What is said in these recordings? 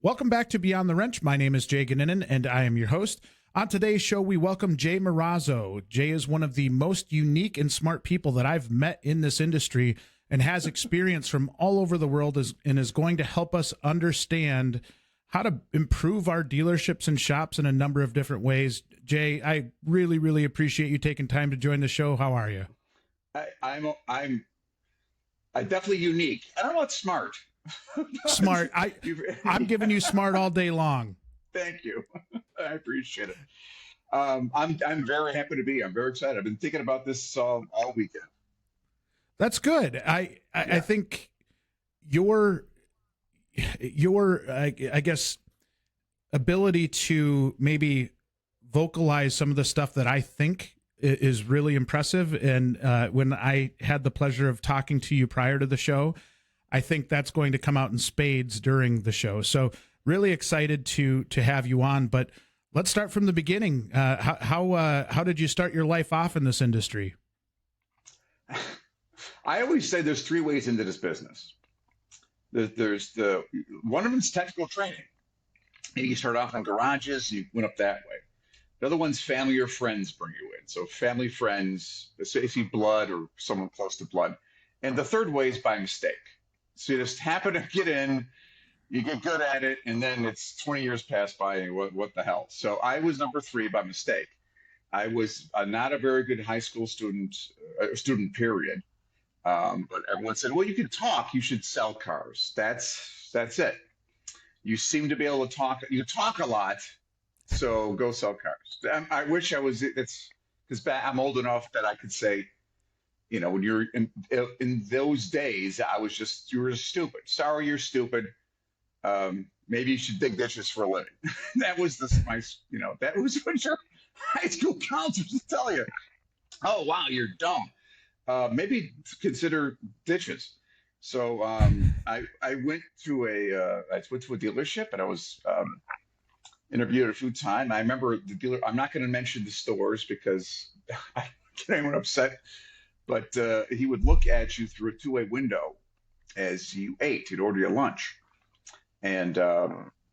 Welcome back to Beyond the Wrench. My name is Jay Goninen, and I am your host. On today's show, we welcome Jay Marrazzo. Jay is one of the most unique and smart people that I've met in this industry and has experience from all over the world and is going to help us understand how to improve our dealerships and shops in a number of different ways. Jay, I really, really appreciate you taking time to join the show. How are you? I'm definitely unique. I don't know what's smart. Smart. I'm giving you smart all day long. Thank you. I appreciate it. I'm very happy to be here. I'm very excited. I've been thinking about this all weekend. That's good. I think your I guess ability to maybe vocalize some of the stuff that I think is really impressive. And when I had the pleasure of talking to you prior to the show, I think that's going to come out in spades during the show. So really excited to have you on. But let's start from the beginning. How did you start your life off in this industry? I always say there's three ways into this business. There's the one of them is technical training. And you start off in garages, you went up that way. The other one's family or friends bring you in. So family, friends, especially blood or someone close to blood. And the third way is by mistake. So you just happen to get in, you get good at it, and then it's 20 years pass by, and what the hell? So I was number three by mistake. I was not a very good high school student, period. But everyone said, well, you can talk, you should sell cars. That's it. You seem to be able to talk. You talk a lot, so go sell cars. I wish I was, it's because I'm old enough that I could say, you know, when you're in those days, you were just stupid. Sorry, you're stupid. Maybe you should dig ditches for a living. That was that was what your high school counselors would tell you. Oh, wow, you're dumb. Maybe consider ditches. So I went to I went to a dealership and I was interviewed a few times. I remember the dealer. I'm not going to mention the stores because I get anyone upset. But he would look at you through a two-way window as you ate. He'd order your lunch, and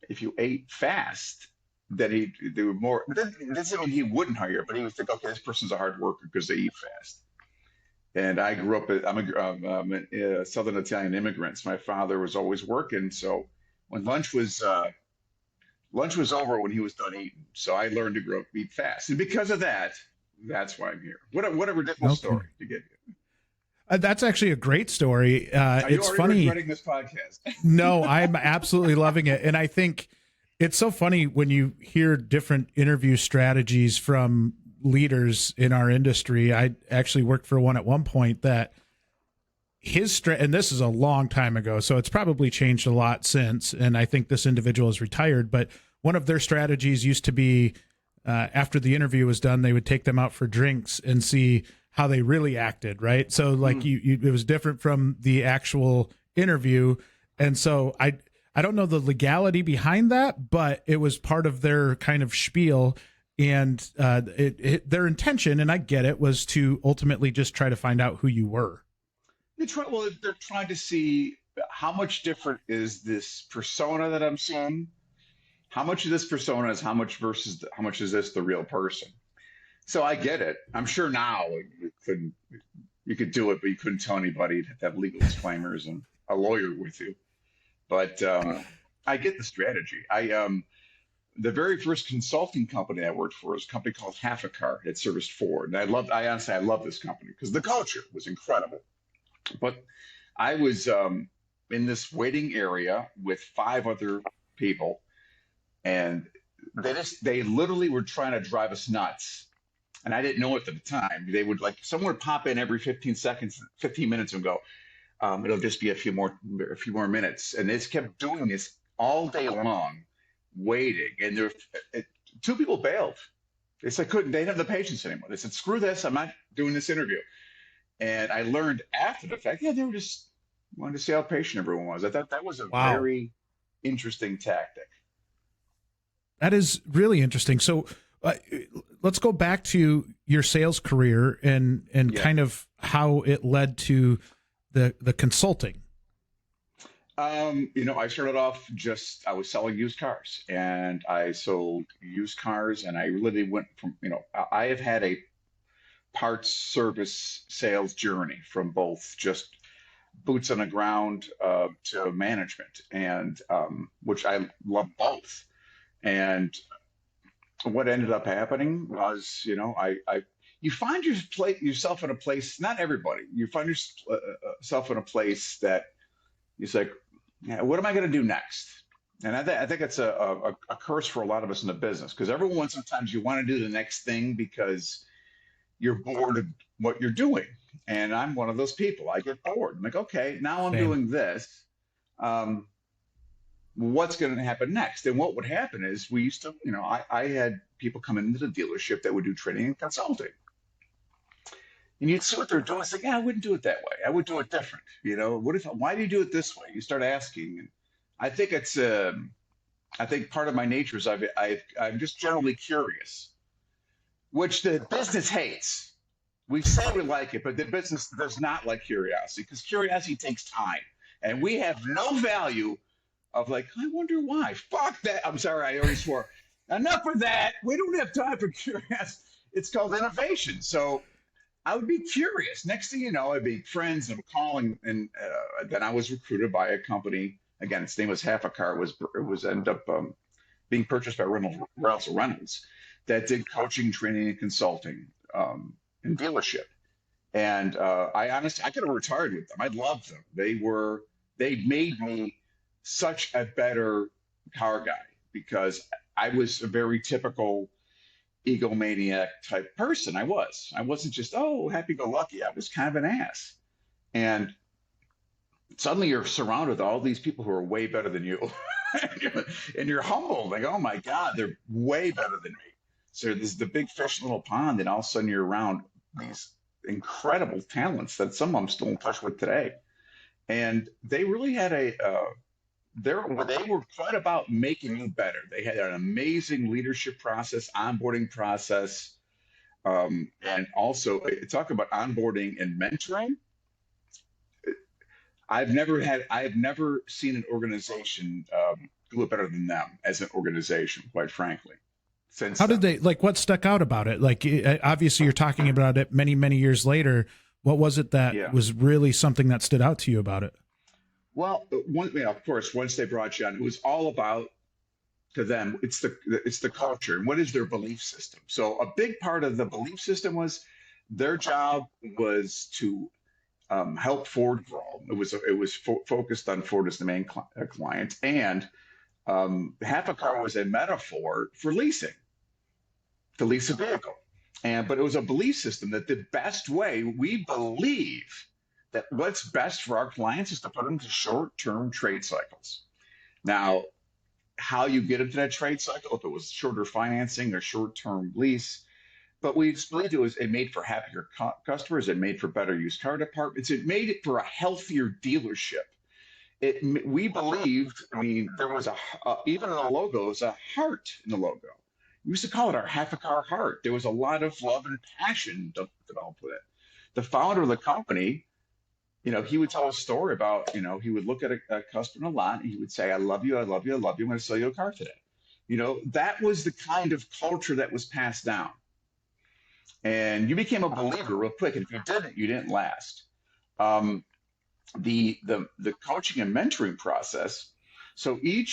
if you ate fast, then they were more. That doesn't mean he wouldn't hire you, but he would think, okay, this person's a hard worker because they eat fast. And I grew up. I'm a Southern Italian immigrant. So my father was always working. So when lunch was over when he was done eating. So I learned to eat fast, and because of that. That's why I'm here. What a ridiculous story to get you. That's actually a great story. It's funny. Regretting this podcast? No, I'm absolutely loving it. And I think it's so funny when you hear different interview strategies from leaders in our industry. I actually worked for one at one point that and this is a long time ago, so it's probably changed a lot since. And I think this individual is retired, but one of their strategies used to be, after the interview was done, they would take them out for drinks and see how they really acted, right? So like it was different from the actual interview. And so I don't know the legality behind that, but it was part of their kind of spiel. And their intention, and I get it, was to ultimately just try to find out who you were. They're trying to see how much different is this persona that I'm seeing. How much of this persona is how much is this the real person? So I get it. I'm sure now you could do it, but you couldn't tell anybody. You'd have to have legal disclaimers and a lawyer with you. But I get the strategy. The very first consulting company I worked for was a company called Half a Car. It serviced Ford. And I honestly love this company because the culture was incredible. But I was in this waiting area with 5 other people. And they literally were trying to drive us nuts. And I didn't know it at the time. They would someone would pop in every 15 minutes and go, it'll just be a few more minutes. And they just kept doing this all day long, waiting. And 2 people bailed. They didn't have the patience anymore. They said, screw this, I'm not doing this interview. And I learned after the fact, they were just wanted to see how patient everyone was. I thought that was a very interesting tactic. That is really interesting. So let's go back to your sales career and kind of how it led to the consulting. I started off I was selling used cars and I sold used cars and I really went from, I have had a parts service sales journey from both just boots on the ground to management and which I love both. And what ended up happening was, you find yourself in a place, not everybody, you find yourself in a place that it's like, yeah, what am I going to do next? And I think it's a curse for a lot of us in the business because everyone sometimes you want to do the next thing because you're bored of what you're doing. And I'm one of those people. I get bored. I'm like, okay, now I'm Same. doing this. Um, what's going to happen next? And what would happen is we used to, I had people come into the dealership that would do training and consulting. And you'd see what they're doing. It's like, yeah, I wouldn't do it that way. I would do it different. Why do you do it this way? You start asking. And I think I think part of my nature is I'm just generally curious, which the business hates. We say we like it, but the business does not like curiosity because curiosity takes time. And we have no value of like, I wonder why. Fuck that. I'm sorry, I already swore. Enough of that. We don't have time for curiosity. It's called innovation. So I would be curious. Next thing you know, I'd be friends and I'm calling, and then I was recruited by a company. Again, its name was Half a Car. It was ended up being purchased by Marrazzo Reynolds that did coaching, training, and consulting in dealership. And I honestly, I could have retired with them. I loved them. They made me such a better car guy because I was a very typical egomaniac type person. I was. I wasn't just, oh, happy go lucky. I was kind of an ass. And suddenly you're surrounded with all these people who are way better than you. And you're humbled, like, oh my God, they're way better than me. So there's the big fish in the little pond, and all of a sudden you're around these incredible talents that some of them still in touch with today. And they really had they were quite about making you better. They had an amazing leadership process, onboarding process, and also talk about onboarding and mentoring. I have never seen an organization do it better than them as an organization, quite frankly. Since How did then, they, like, what stuck out about it? Like, obviously you're talking about it many, many years later. What was it that yeah. was really something that stood out to you about it? Well, of course, once they brought you on, it was all about to them. It's the culture and what is their belief system. So a big part of the belief system was their job was to help Ford grow. It was focused on Ford as the main client, and half a car was a metaphor for leasing, to lease a vehicle. But it was a belief system that the best way we believe that what's best for our clients is to put them into short-term trade cycles. Now, how you get into that trade cycle, if it was shorter financing or short-term lease, but we believed it made for happier customers, it made for better used car departments, it made it for a healthier dealership. We believed, I mean, there was even in the logo, there was a heart in the logo. We used to call it our half a car heart. There was a lot of love and passion developed with it. The founder of the company, he would tell a story about, he would look at a customer in a lot and he would say, I love you, I love you, I love you. I'm going to sell you a car today. That was the kind of culture that was passed down. And you became a believer real quick. And if you didn't, you didn't last. The coaching and mentoring process. So we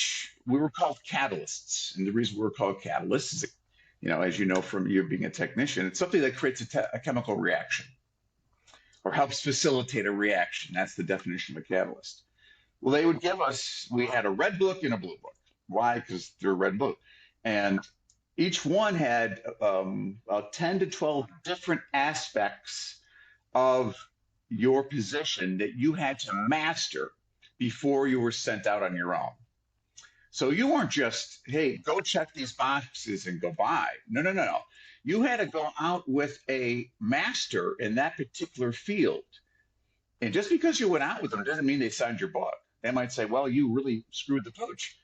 were called catalysts. And the reason we were called catalysts is, as you know from you being a technician, it's something that creates a chemical reaction or helps facilitate a reaction. That's the definition of a catalyst. Well, we had a red book and a blue book. Why? Because they're red and blue. And each one had 10 to 12 different aspects of your position that you had to master before you were sent out on your own. So you weren't just, hey, go check these boxes and go by. No, no, no, no. You had to go out with a master in that particular field. And just because you went out with them doesn't mean they signed your book. They might say, well, you really screwed the pooch.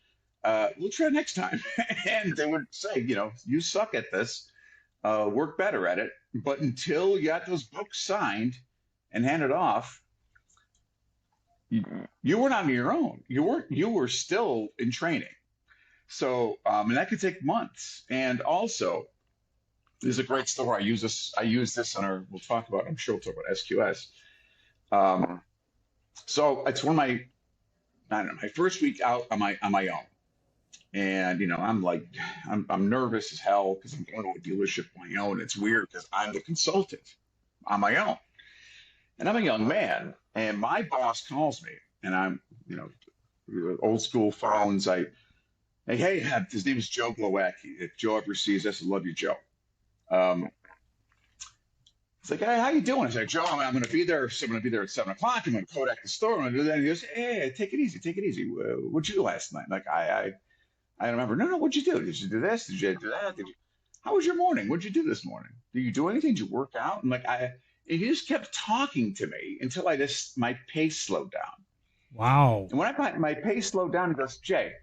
We'll try next time. And they would say, you suck at this, work better at it. But until you got those books signed and handed off, you, you were not on your own. You were still in training. So, and that could take months. And also, this is a great story. I use this on our, we'll talk about, I'm sure we'll talk about SQS. Um, so it's one of my, I don't know, my first week out on my own. And, I'm like, I'm nervous as hell because I'm going to a dealership on my own. It's weird because I'm the consultant on my own. And I'm a young man, and my boss calls me, and I'm, old school phones. Hey, his name is Joe Glowacki. If Joe ever sees this, I love you, Joe. Um, it's like, hey, how you doing? I said, Joe, I'm going to be there. So I'm going to be there at 7 o'clock. I'm going to Kodak the store. I'm going to do that. And he goes, hey, take it easy, take it easy. What'd you do last night? Like, I remember. No, what'd you do? Did you do this? Did you do that? How was your morning? What'd you do this morning? Did you do anything? Did you work out? And and he just kept talking to me until my pace slowed down. Wow. And when my pace slowed down, he goes, Jay,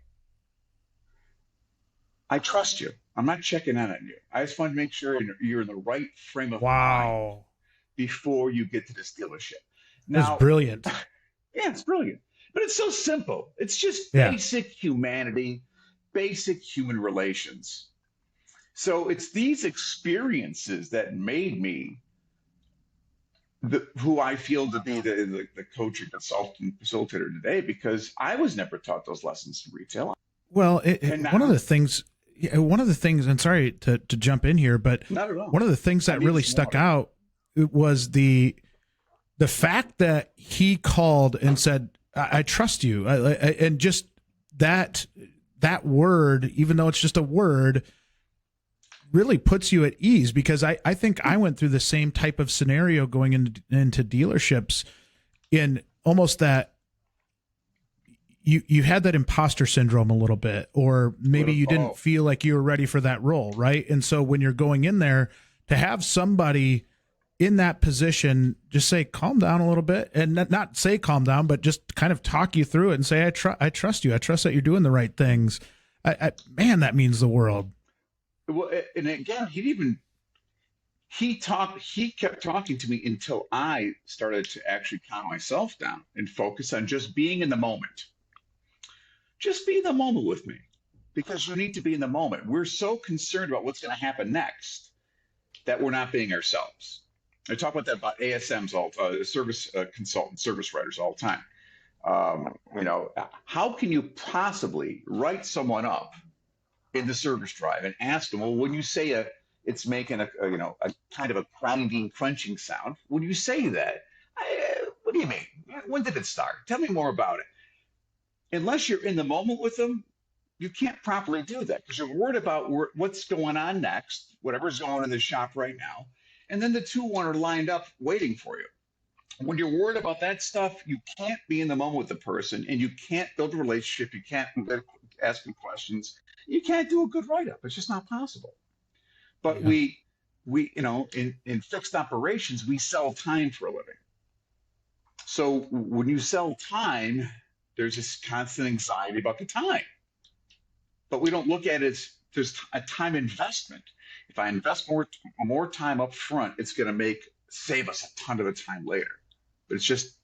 I trust you. I'm not checking in on you. I just want to make sure you're in the right frame of mind Wow. before you get to this dealership. That's Now, brilliant. yeah, it's brilliant, but it's so simple. It's just Yeah. basic humanity, basic human relations. So it's these experiences that made me who I feel to be the coach and consultant facilitator today, because I was never taught those lessons in retail. Well, And one of now, the things, and sorry to jump in here, but not at all. one of the things I that need really some stuck water. out was the fact that he called and said, I trust you. And just that word, even though it's just a word, really puts you at ease, because I think I went through the same type of scenario going into dealerships, in almost that you had that imposter syndrome a little bit, or maybe you didn't feel like you were ready for that role, right? And so when you're going in there, to have somebody in that position just say, calm down a little bit, and not say calm down, but just kind of talk you through it and say, I trust you. I trust that you're doing the right things. Man, that means the world. Well, and again, he kept talking to me until I started to actually calm myself down and focus on just being in the moment. Just be in the moment with me, because you need to be in the moment. We're so concerned about what's going to happen next that we're not being ourselves. I talk about that about ASMs, service consultants, service writers all the time. How can you possibly write someone up in the service drive and ask them, well, when you say it's making a kind of a grinding, crunching sound, when you say that, what do you mean? When did it start? Tell me more about it. Unless you're in the moment with them, you can't properly do that, because you're worried about what's going on next, whatever's going on in the shop right now. And then the one are lined up waiting for you. When you're worried about that stuff, you can't be in the moment with the person, and you can't build a relationship. You can't ask them questions. You can't do a good write-up. It's just not possible. But Yeah. in fixed operations, we sell time for a living. So when you sell time, there's this constant anxiety about the time. But we don't look at it as there's a time investment. If I invest more time up front, it's going to save us a ton of the time later. But it's just,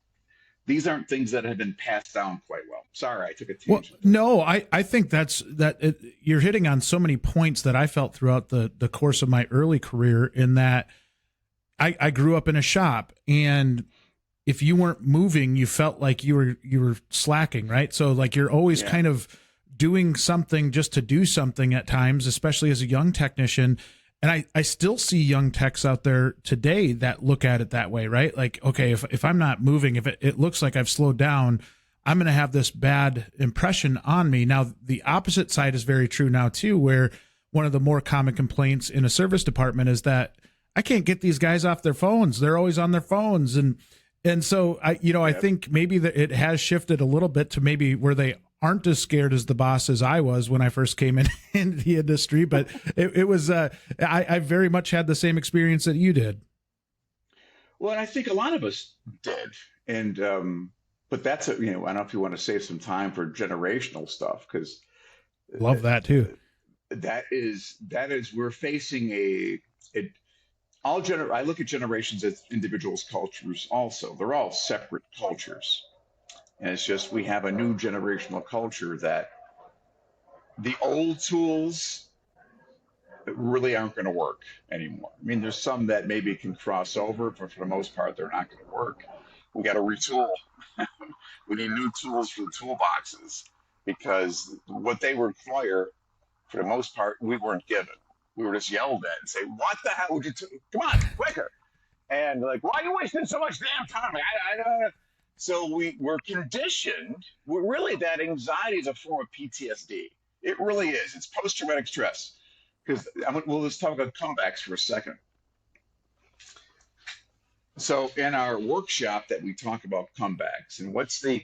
these aren't things that have been passed down quite well. Sorry, I took a Well, tangent. no, I think you're hitting on so many points that I felt throughout the course of my early career, in that I grew up in a shop, and if you weren't moving, you felt like you were slacking, right? So like you're always kind of doing something just to do something at times, especially as a young technician. And I still see young techs out there today that look at it that way, right? Like, okay, if I'm not moving, if it looks like I've slowed down, I'm going to have this bad impression on me. Now, the opposite side is very true now too, where one of the more common complaints in a service department is that I can't get these guys off their phones. They're always on their phones. And so I think maybe that it has shifted a little bit to maybe where they aren't as scared as the boss as I was when I first came into the industry, but it was I very much had the same experience that you did. Well, and I think a lot of us did. And but that's I don't know if you want to save some time for generational stuff, because Love that too. that is we're facing a I look at generations as individuals' cultures also. They're all separate cultures. And it's just we have a new generational culture that the old tools really aren't going to work anymore. I mean, there's some that maybe can cross over, but for the most part, they're not going to work. We got to retool. We need new tools for the toolboxes because what they require, for the most part, we weren't given. We were just yelled at and say, "What the hell would you? Come on, quicker!" And like, "Why are you wasting so much damn time?" I don't. So we're conditioned. We're really, that anxiety is a form of PTSD. It really is. It's post traumatic stress. Because well, let's talk about comebacks for a second. So in our workshop that we talk about comebacks and what's the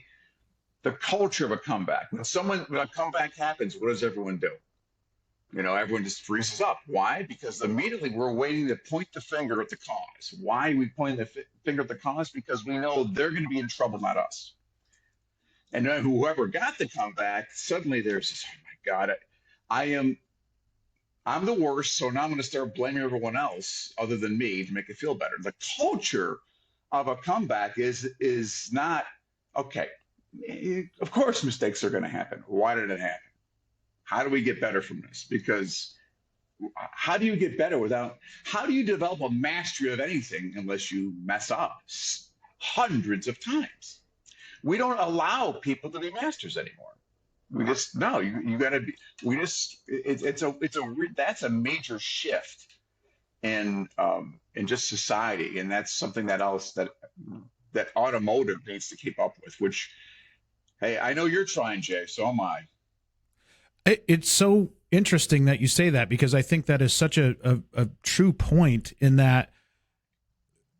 culture of a comeback. When a comeback happens, what does everyone do? Everyone just freezes up. Why? Because immediately we're waiting to point the finger at the cause. Why are we pointing the finger at the cause? Because we know they're going to be in trouble, not us. And then whoever got the comeback, suddenly there's this, oh my God, I'm the worst, so now I'm going to start blaming everyone else other than me to make it feel better. The culture of a comeback is not okay. Of course, mistakes are going to happen. Why did it happen? How do we get better from this? Because how do you get better how do you develop a mastery of anything unless you mess up hundreds of times? We don't allow people to be masters anymore. We just, no, you got to be. We just, that's a major shift in just society, and that's something that automotive needs to keep up with. Which, hey, I know you're trying, Jay. So am I. It's so interesting that you say that, because I think that is such a true point, in that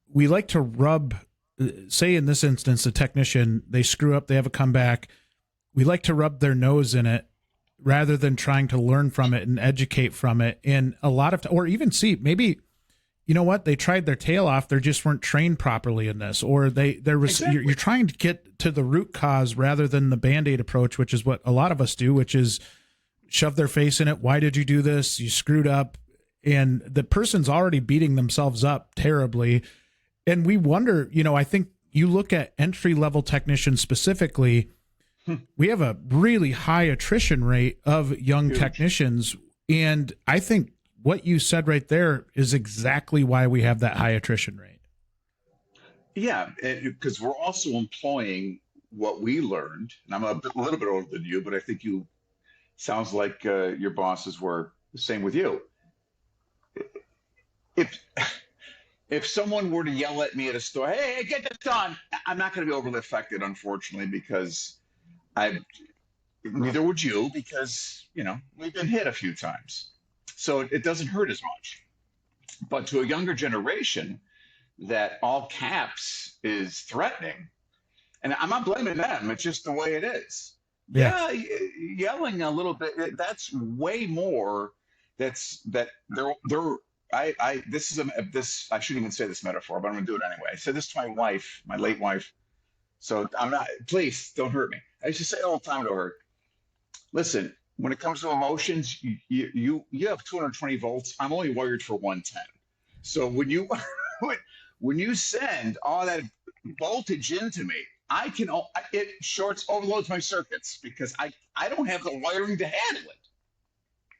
we like to rub, say in this instance, a technician, they screw up, they have a comeback. We like to rub their nose in it rather than trying to learn from it and educate from it. And a lot of, or even see, maybe, you know what, they tried their tail off, they just weren't trained properly in this, or Exactly. you're trying to get to the root cause rather than the Band-Aid approach, which is what a lot of us do, which is shove their face in it. Why did you do this? You screwed up. And the person's already beating themselves up terribly. And we wonder, I think you look at entry-level technicians specifically, we have a really high attrition rate of young Huge. technicians. And I think what you said right there is exactly why we have that high attrition rate. Yeah, because we're also employing what we learned. And I'm little bit older than you, but I think sounds like your bosses were the same with you. If if someone were to yell at me at a store, "Hey, get this done," I'm not going to be overly affected, unfortunately, because I neither would you, because we've been hit a few times, so it doesn't hurt as much. But to a younger generation, that all caps is threatening, and I'm not blaming them. It's just the way it is. Yeah. Yeah, yelling a little bit. That's way more. That they're. I this is this. I shouldn't even say this metaphor, but I'm going to do it anyway. I said this to my wife, my late wife. So I'm not. Please don't hurt me. I used to say all the time to her, "Listen, when it comes to emotions, you have 220 volts. I'm only wired for 110. So when you when you send all that voltage into me, it overloads my circuits because I don't have the wiring to handle it.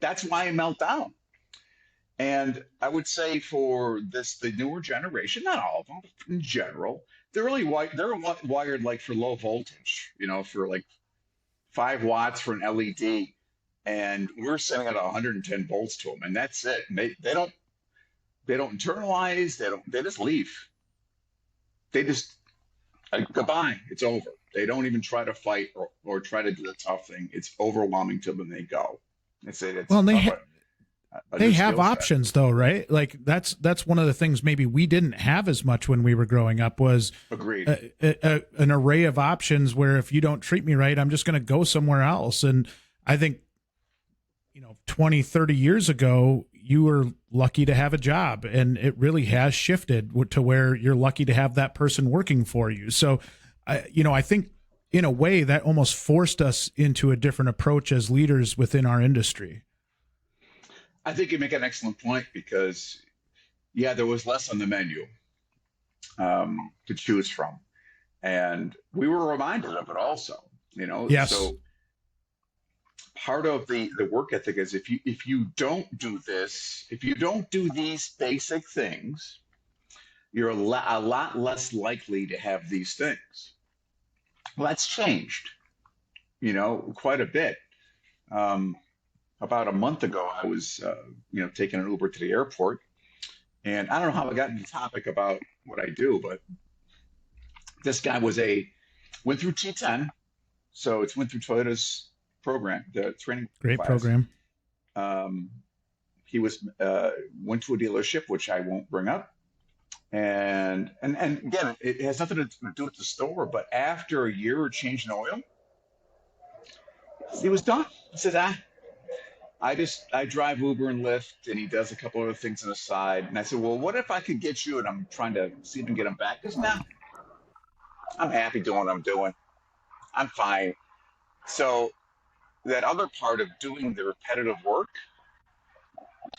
That's why I melt down." And I would say for the newer generation, not all of them, but in general, they're wired like for low voltage, for like 5 watts for an LED, and we're sending out 110 volts to them, and that's it. And they don't internalize. They just leave. They just goodbye. It's over. They don't even try to fight or try to do the tough thing. It's overwhelming to them. They go. They say that's Well, a they new have skill set. options though, right? Like that's one of the things maybe we didn't have as much when we were growing up, was Agreed. An array of options where if you don't treat me right, I'm just going to go somewhere else. And I think, 20, 30 years ago, you were lucky to have a job, and it really has shifted to where you're lucky to have that person working for you. So, I think in a way that almost forced us into a different approach as leaders within our industry. I think you make an excellent point because, yeah, there was less on the menu to choose from. And we were reminded of it also, you know. Yes. So part of the work ethic is if you don't do this, if you don't do these basic things, you're a lot less likely to have these things. Well, that's changed, you know, quite a bit. Um, about a month ago, I was, taking an Uber to the airport, and I don't know how I got into the topic about what I do, but this guy went through T10, so it's went through Toyota's program, the training Great class. program. Um, he went to a dealership, which I won't bring up, and again, it has nothing to do with the store, but after a year of changing oil, he was done. He said, I drive Uber and Lyft, and he does a couple other things on the side. And I said, well, what if I could get you? And I'm trying to see if I can get him back. He goes, nah, I'm happy doing what I'm doing. I'm fine. So that other part of doing the repetitive work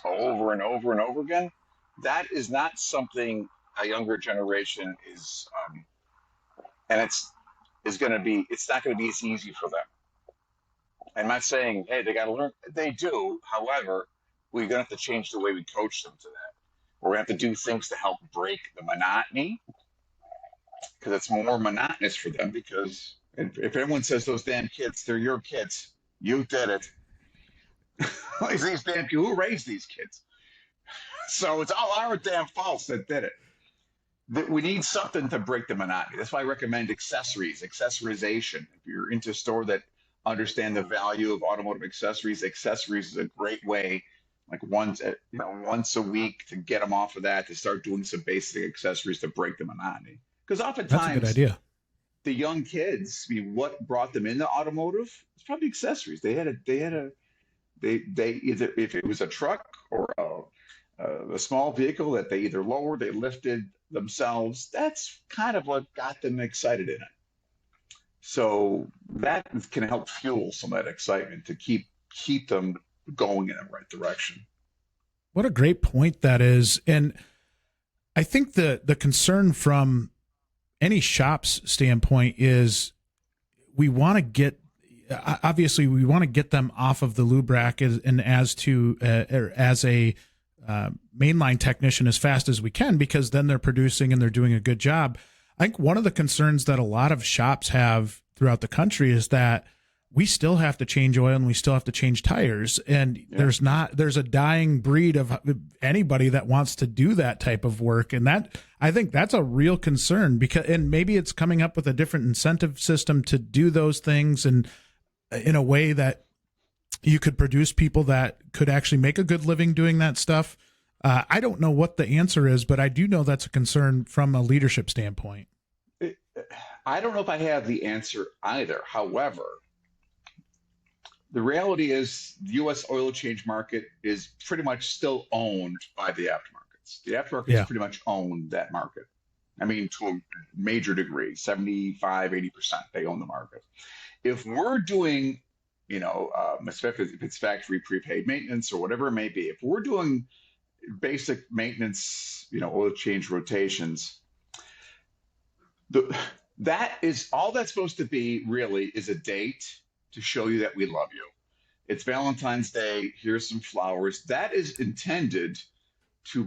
over and over and over again, that is not something a younger generation and it's going to be, it's not going to be as easy for them. I'm not saying, hey, they got to learn. They do. However, we're going to have to change the way we coach them to that. We're going to have to do things to help break the monotony, because it's more monotonous for them. Because if everyone says those damn kids, they're your kids, you did it. These damn people, who raised these kids? So it's all our damn faults that did it. We need something to break the monotony. That's why I recommend accessories, accessorization. If you're into a store that understand the value of automotive accessories, accessories is a great way, like once a week, to get them off of that, to start doing some basic accessories to break the monotony. Because That's a good oftentimes idea. the young kids, I mean, what brought them into automotive? It's probably accessories. They either, if it was a truck or a small vehicle that they either lowered, they lifted themselves. That's kind of what got them excited in it. So that can help fuel some of that excitement to keep them going in the right direction. What a great point that is. And I think the concern from any shop's standpoint is we want to get, obviously we want to get them off of the lube rack and as a mainline technician as fast as we can, because then they're producing and they're doing a good job. I think one of the concerns that a lot of shops have throughout the country is that we still have to change oil and we still have to change tires. And there's a dying breed of anybody that wants to do that type of work. And that, I think that's a real concern, because, and maybe it's coming up with a different incentive system to do those things, and in a way that you could produce people that could actually make a good living doing that stuff. I don't know what the answer is, but I do know that's a concern from a leadership standpoint. I don't know if I have the answer either. However, the reality is the U.S. oil change market is pretty much still owned by the aftermarkets. The aftermarkets pretty much own that market. I mean, to a major degree, 75–80%, they own the market. If we're doing, especially if it's factory prepaid maintenance or whatever it may be, if we're doing basic maintenance, oil change rotations, that is all that's supposed to be, really, is a date to show you that we love you. It's Valentine's Day. Here's some flowers. That is intended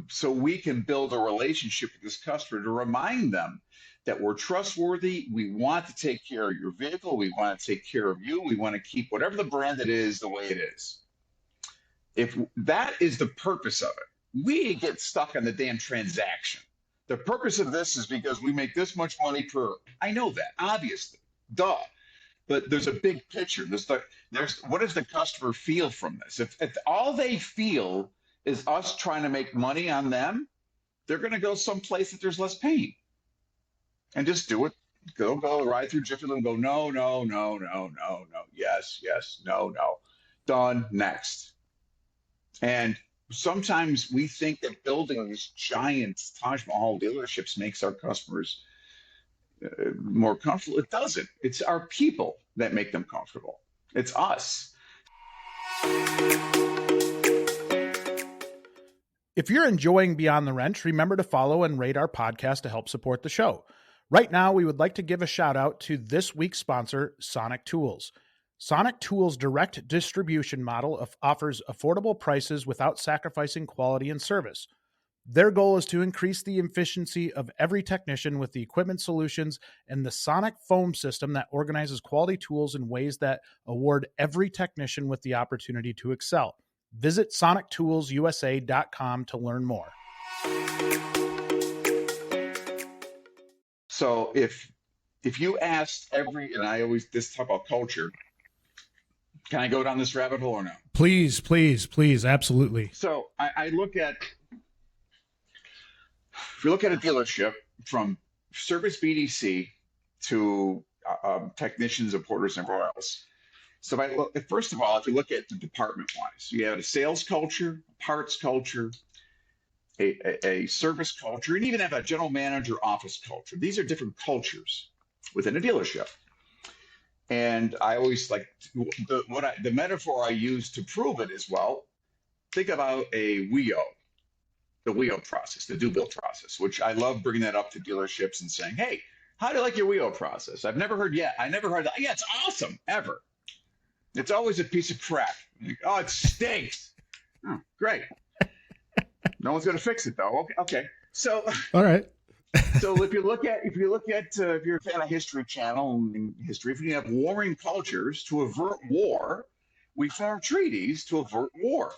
so we can build a relationship with this customer, to remind them that we're trustworthy. We want to take care of your vehicle. We want to take care of you. We want to keep whatever the brand it is the way it is. If that is the purpose of it, we get stuck on the damn transaction. The purpose of this is because we make this much money per. I know that, obviously, duh. But there's a big picture. There's what does the customer feel from this? If all they feel is us trying to make money on them, they're going to go someplace that there's less pain, and just do it. Go ride through Jiffy Lube and go, no, no, no, no, no, no, yes, yes, no, no, done, next. And sometimes we think that building these giant Taj Mahal dealerships makes our customers more comfortable. It doesn't. It's our people that make them comfortable. It's us. If you're enjoying Beyond the Wrench, remember to follow and rate our podcast to help support the show. Right now, we would like to give a shout out to this week's sponsor, Sonic Tools. Sonic Tools' direct distribution model offers affordable prices without sacrificing quality and service. Their goal is to increase the efficiency of every technician with the equipment solutions and the Sonic foam system that organizes quality tools in ways that award every technician with the opportunity to excel. Visit sonictoolsusa.com to learn more. So if you asked and I always this talk about culture, can I go down this rabbit hole or no? Please, please, please, absolutely. So I look at, if you look at a dealership from service BDC to technicians and porters and everywhere else. So first of all, if you look at the department wise, you have a sales culture, a parts culture, a service culture, and even have a general manager office culture. These are different cultures within a dealership. And I always like the metaphor I use to prove it is, well, think about a WIO, the WIO process, the do build process, which I love bringing that up to dealerships and saying, hey, how do you like your WIO process? I've never heard yet. I never heard that. Yeah, it's awesome, ever. It's always a piece of crap. Like, oh, it stinks. Oh, great. No one's going to fix it though. Okay. So, all right. So if you're a fan of History Channel and history, if you have warring cultures to avert war, we form treaties to avert war.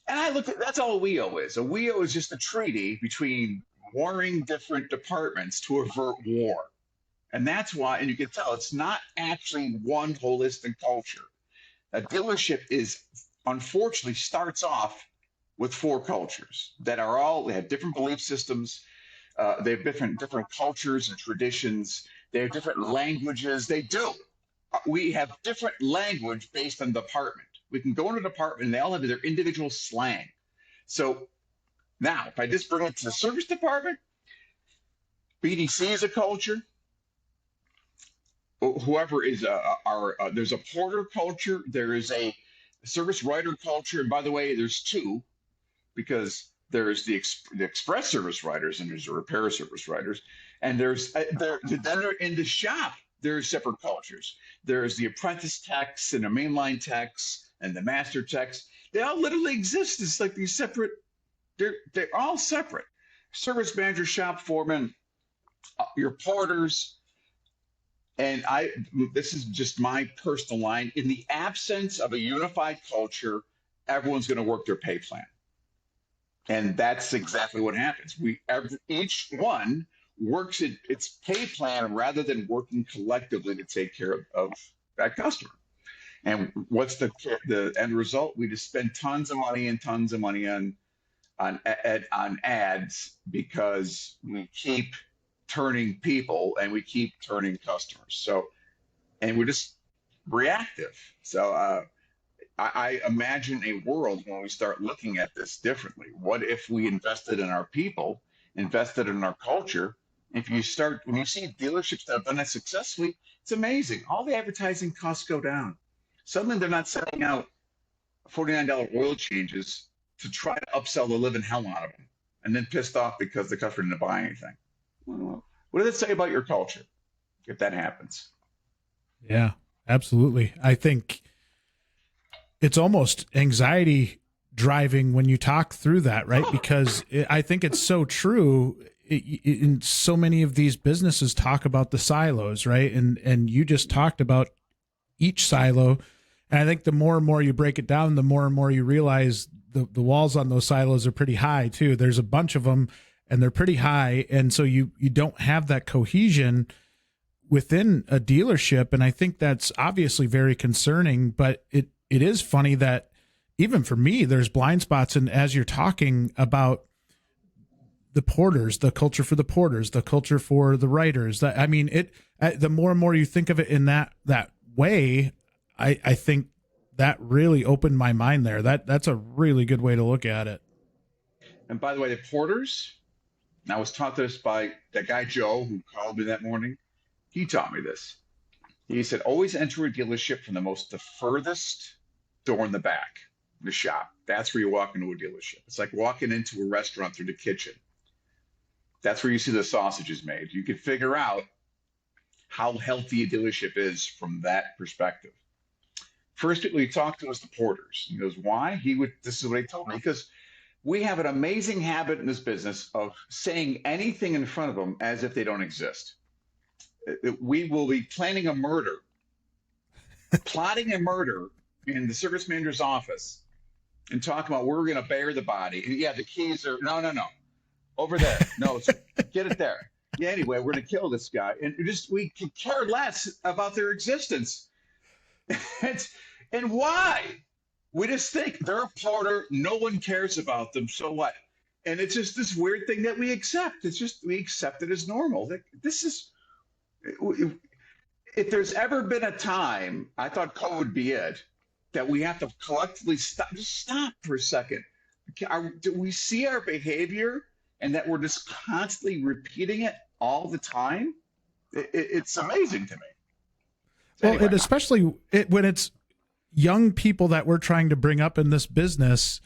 And I look at that's all a WIO is. A WIO is just a treaty between warring different departments to avert war. And that's why, and you can tell it's not actually one holistic culture. A dealership unfortunately starts off with 4 cultures that they have different belief systems. They have different cultures and traditions. They have different languages. They do. We have different language based on department. We can go into a department and they all have their individual slang. So now, if I just bring it to the service department, BDC is a culture. Whoever is there's a porter culture. There is a service writer culture. And by the way, there's 2, because there's the express service writers and there's the repair service writers. And then they're in the shop, there's separate cultures. There's the apprentice techs and the mainline techs and the master techs. They all literally exist. It's like these separate, they're all separate. Service manager, shop foreman, your porters. And this is just my personal line. In the absence of a unified culture, everyone's going to work their pay plan. And that's exactly what happens. Each one works its pay plan rather than working collectively to take care of that customer. And what's the end result? We just spend tons of money on ads because we keep turning people and we keep turning customers. So, and we're just reactive. So I imagine a world when we start looking at this differently. What if we invested in our people, invested in our culture? When you see dealerships that have done that successfully, it's amazing. All the advertising costs go down. Suddenly they're not sending out $49 oil changes to try to upsell the living hell out of them and then pissed off because the customer didn't buy anything. Well, what does it say about your culture if that happens? Yeah, absolutely. I think it's almost anxiety driving when you talk through that, right? Because I think it's so true. In so many of these businesses talk about the silos, right? And you just talked about each silo. And I think the more and more you break it down, the more and more you realize the walls on those silos are pretty high too. There's a bunch of them and they're pretty high. And so you don't have that cohesion within a dealership. And I think that's obviously very concerning, but it is funny that even for me, there's blind spots. And as you're talking about the porters, the culture for the porters, the culture for the writers, the more and more you think of it in that way, I think that really opened my mind there. That's a really good way to look at it. And by the way, the porters, and I was taught this by that guy, Joe, who called me that morning. He taught me this. He said, always enter a dealership from the furthest door in the back, the shop. That's where you walk into a dealership. It's like walking into a restaurant through the kitchen. That's where you see the sausage is made. You can figure out how healthy a dealership is from that perspective. First people he talked to was the porters. He goes, why? This is what he told me. Because we have an amazing habit in this business of saying anything in front of them as if they don't exist. We will be planning a murder, plotting a murder in the service manager's office and talking about where we're going to bury the body. And yeah, the keys are, no, over there. No, get it there. Yeah, anyway, we're going to kill this guy. And we could care less about their existence. And why? We just think they're a porter. No one cares about them. So what? And it's just this weird thing that we accept. It's just, we accept it as normal. This is, if there's ever been a time, I thought COVID would be it, that we have to collectively stop. Just stop for a second. Do we see our behavior and that we're just constantly repeating it all the time? It's amazing to me. So well, anyway. and especially when it's young people that we're trying to bring up in this business,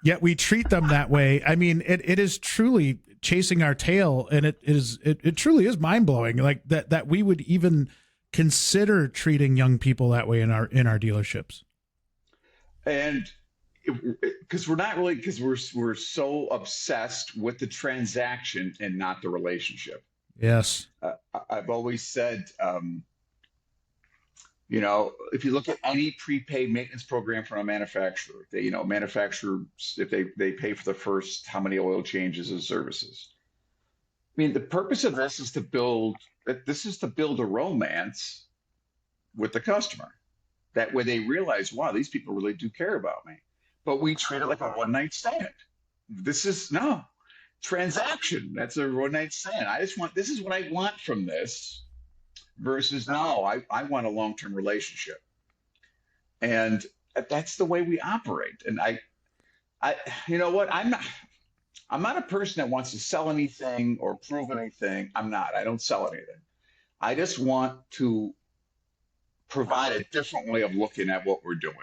yet we treat them that way. I mean, it is truly chasing our tail, and it truly is mind blowing. Like that we would even consider treating young people that way in our dealerships. And because we're so obsessed with the transaction and not the relationship. Yes, I've always said. If you look at any prepaid maintenance program from a manufacturer, manufacturers, if they pay for the first how many oil changes and services. I mean, the purpose of this is to build a romance with the customer. That way they realize, wow, these people really do care about me. But we treat it like a one-night stand. This is no transaction. That's a one-night stand. This is what I want from this. Versus no, I want a long-term relationship, and that's the way we operate. And you know what? I'm not a person that wants to sell anything or prove anything. I'm not. I don't sell anything. I just want to provide a different way of looking at what we're doing.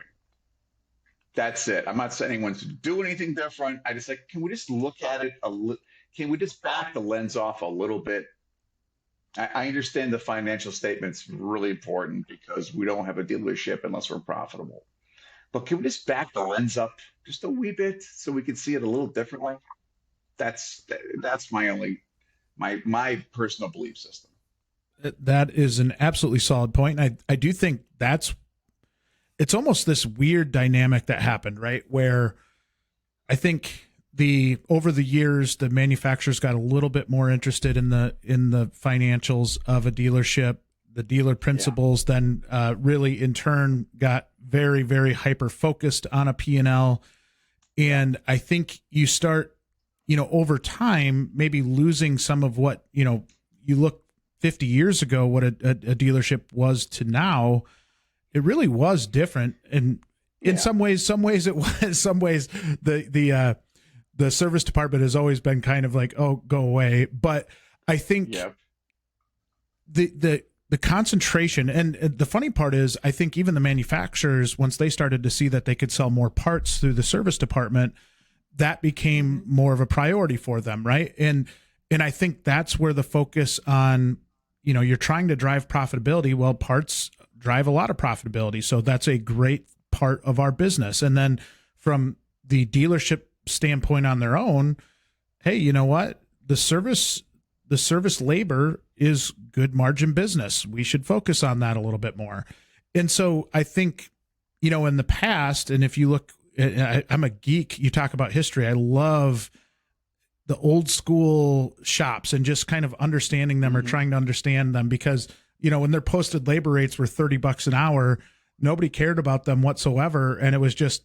That's it. I'm not saying anyone to do anything different. I just can we just look at it can we just back the lens off a little bit? I understand the financial statement's really important because we don't have a dealership unless we're profitable. But can we just back the lens up just a wee bit so we can see it a little differently? That's my personal belief system. That is an absolutely solid point. I do think it's almost this weird dynamic that happened, right? Where I think over the years, the manufacturers got a little bit more interested in the financials of a dealership. The dealer principals then really in turn got very, very hyper focused on a P&L. And I think you start, over time, maybe losing some of what, you look 50 years ago, what a dealership was to now. It really was different. And in some ways it was, some ways the service department has always been kind of like, oh, go away. But I think the concentration, and the funny part is, I think even the manufacturers, once they started to see that they could sell more parts through the service department, that became more of a priority for them, right? And I think that's where the focus on, you're trying to drive profitability. Well, parts drive a lot of profitability. So that's a great part of our business. And then from the dealership standpoint on their own, hey, you know what? The service labor is good margin business. We should focus on that a little bit more. And so I think, in the past, and if you look, I'm a geek, you talk about history. I love the old school shops and just kind of understanding them or trying to understand them because, when their posted labor rates were $30 an hour, nobody cared about them whatsoever. And it was just,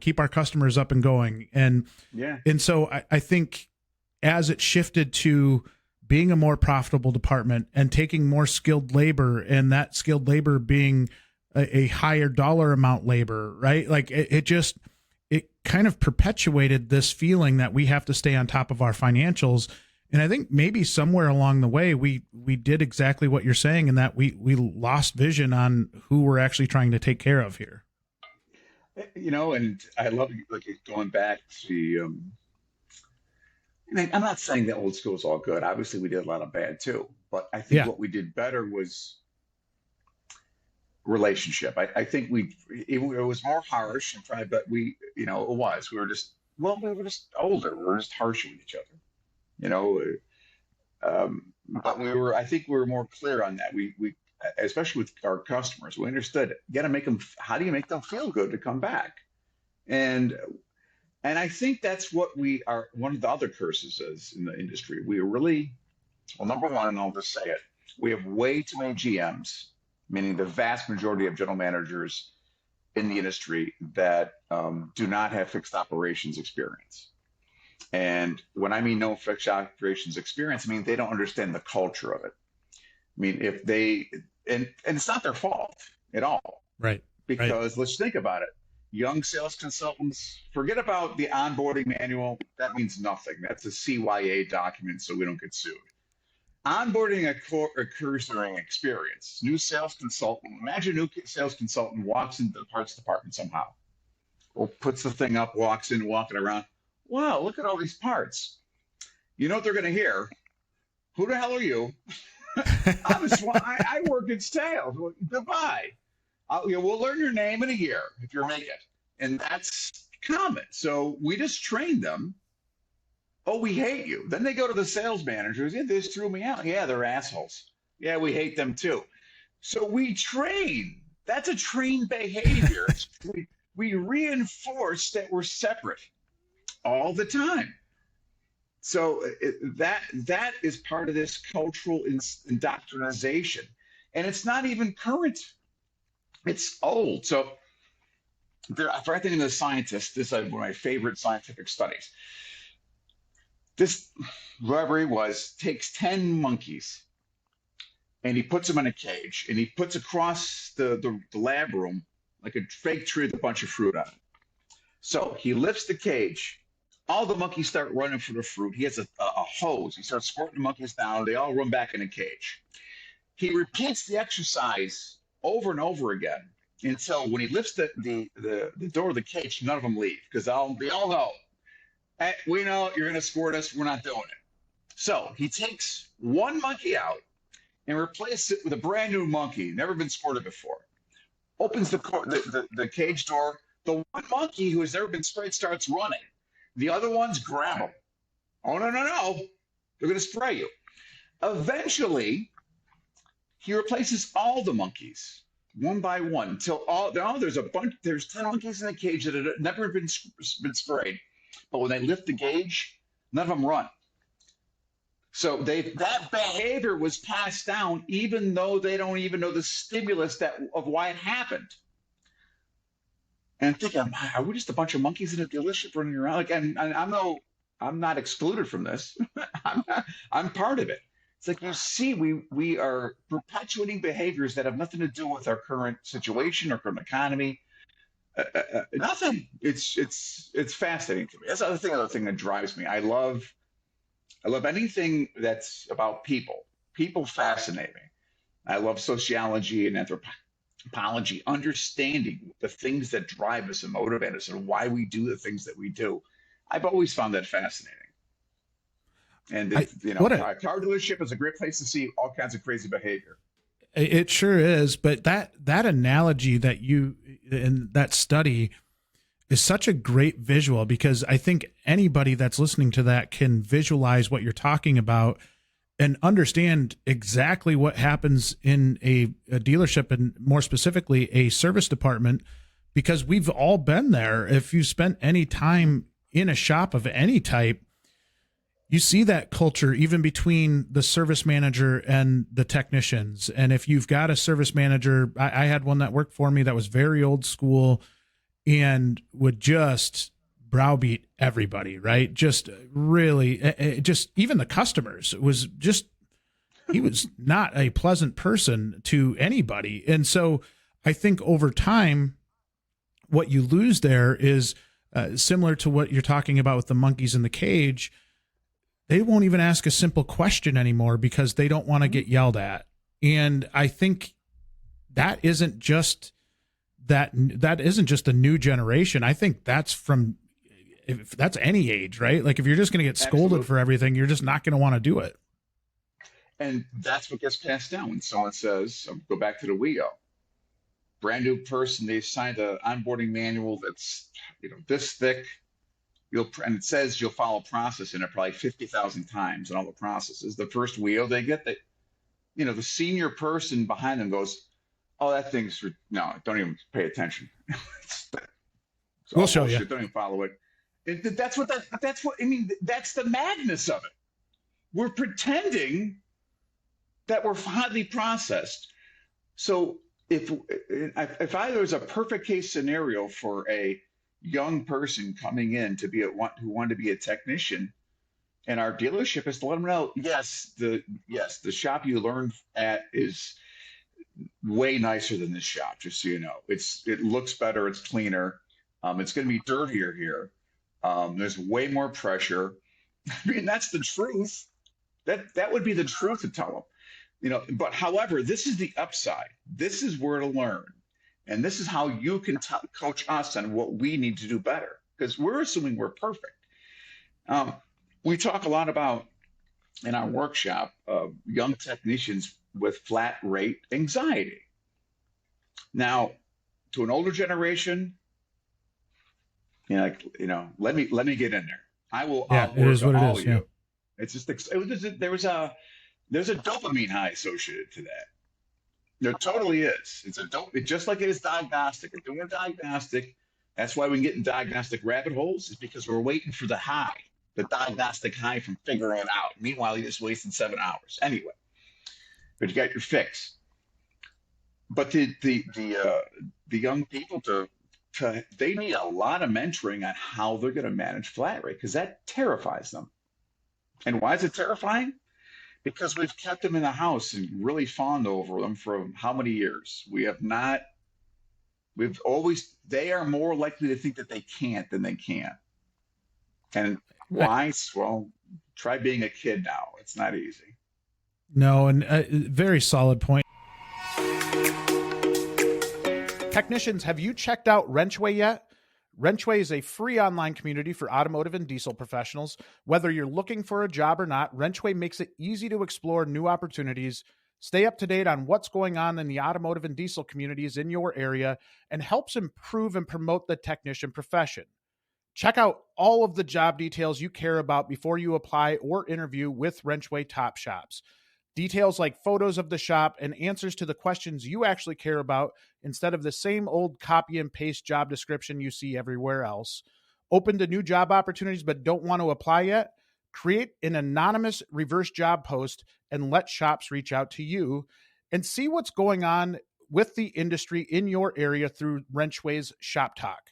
keep our customers up and going. And so I think as it shifted to being a more profitable department and taking more skilled labor, and that skilled labor being a higher dollar amount labor, right? Like it kind of perpetuated this feeling that we have to stay on top of our financials. And I think maybe somewhere along the way, we did exactly what you're saying, in that we lost vision on who we're actually trying to take care of here. And I love going back to I'm not saying that old school is all good. Obviously, we did a lot of bad too. But I think Yeah. what we did better was relationship. I think it was more harsh and probably, but we were just, well, we were just older. We were just harsher with each other, you know. But I think we were more clear on that. Especially with our customers, we understood. You got to make them. How do you make them feel good to come back? And and I think that's what we are. One of the other curses is in the industry. We really, well, number one, and I'll just say it, we have way too many GMs, meaning the vast majority of general managers in the industry that do not have fixed operations experience. And when I mean no fixed operations experience, I mean they don't understand the culture of it. I mean, if they, and it's not their fault at all, Right. Right. because let's think about it. Young sales consultants, forget about the onboarding manual. That means nothing. That's a CYA document, so we don't get sued. Onboarding occurs during experience. New sales consultant, imagine a new sales consultant walks into the parts department somehow, or puts the thing up, walks in, walking around. Wow, look at all these parts. You know what they're going to hear? Who the hell are you? I work in sales. Well, goodbye. We'll learn your name in a year if you make it. And that's common. So we just train them. Oh, we hate you. Then they go to the sales managers. Yeah, this threw me out. Yeah, they're assholes. Yeah, we hate them too. So we train. That's a trained behavior. We reinforce that we're separate all the time. So that is part of this cultural indoctrination, and it's not even current; it's old. So for I think in the scientists, this is one of my favorite scientific studies. This whoever he was takes 10 monkeys and he puts them in a cage and he puts across the lab room like a fake tree with a bunch of fruit on it. So he lifts the cage. All the monkeys start running for the fruit. He has a hose. He starts squirting the monkeys down. They all run back in the cage. He repeats the exercise over and over again until when he lifts the door of the cage, none of them leave because they all know, hey, we know you're going to squirt us. We're not doing it. So he takes one monkey out and replaces it with a brand new monkey, never been squirted before. Opens the cage door. The one monkey who has never been sprayed starts running. The other ones grab them. Oh, no, no, no. They're going to spray you. Eventually, he replaces all the monkeys one by one until there's 10 monkeys in the cage that have never been sprayed. But when they lift the gauge, none of them run. So that behavior was passed down even though they don't even know the stimulus of why it happened. And thinking, are we just a bunch of monkeys in a dealership running around? Like, and I'm not excluded from this. I'm part of it. It's like you see, we are perpetuating behaviors that have nothing to do with our current situation or current economy. Nothing. It's fascinating to me. That's the other thing that drives me. I love anything that's about people. People fascinate me. I love sociology and anthropology, understanding the things that drive us and motivate us and why we do the things that we do. I've always found that fascinating. And a car dealership is a great place to see all kinds of crazy behavior. It sure is. But that analogy that you in that study is such a great visual, because I think anybody that's listening to that can visualize what you're talking about and understand exactly what happens in a dealership, and more specifically a service department, because we've all been there. If you spent any time in a shop of any type, you see that culture even between the service manager and the technicians. And if you've got a service manager, I had one that worked for me that was very old school and would just browbeat everybody, right? Just really, just even the customers was just, he was not a pleasant person to anybody. And so I think over time, what you lose there is similar to what you're talking about with the monkeys in the cage. They won't even ask a simple question anymore because they don't want to get yelled at. And I think that isn't just the new generation. I think that's from if that's any age, right? Like if you're just going to get scolded Absolutely. for everything, you're just not going to want to do it. And that's what gets passed down when someone says, go back to the WIO, brand new person, they signed an onboarding manual that's this thick. And it says you'll follow a process in it probably 50,000 times in all the processes. The first WIO they get, that the senior person behind them goes, "Oh, that thing's no, don't even pay attention. It's We'll all show you. bullshit. Don't even follow it." That's what I mean. That's the madness of it. We're pretending that we're highly processed. So if I there was a perfect case scenario for a young person coming in to be who wanted to be a technician, and our dealership is to let them know, the shop you learned at is way nicer than this shop. Just so you know, it looks better, it's cleaner, it's going to be dirtier here. There's way more pressure. I mean, that's the truth. That would be the truth to tell them. But however, this is the upside. This is where to learn. And this is how you can coach us on what we need to do better, because we're assuming we're perfect. We talk a lot about in our workshop young technicians with flat rate anxiety. Now, to an older generation, let me get in there. I'll It is work what it all is. you. Yeah. It's just there's a dopamine high associated to that. There totally is. It's just like it is diagnostic. If doing a diagnostic, that's why we get in diagnostic rabbit holes, is because we're waiting for the diagnostic high from figuring it out. Meanwhile, you just wasted 7 hours. Anyway, but you got your fix. But the young people they need a lot of mentoring on how they're going to manage flat rate, because that terrifies them. And why is it terrifying? Because we've kept them in the house and really fawned over them for how many years? They are more likely to think that they can't than they can. And why? Well, try being a kid now. It's not easy. No, and very solid point. Technicians, have you checked out WrenchWay yet? WrenchWay is a free online community for automotive and diesel professionals. Whether you're looking for a job or not, WrenchWay makes it easy to explore new opportunities, stay up to date on what's going on in the automotive and diesel communities in your area, and helps improve and promote the technician profession. Check out all of the job details you care about before you apply or interview with WrenchWay Top Shops. Details like photos of the shop and answers to the questions you actually care about instead of the same old copy and paste job description you see everywhere else. Open to new job opportunities but don't want to apply yet? Create an anonymous reverse job post and let shops reach out to you, and see what's going on with the industry in your area through WrenchWay's Shop Talk.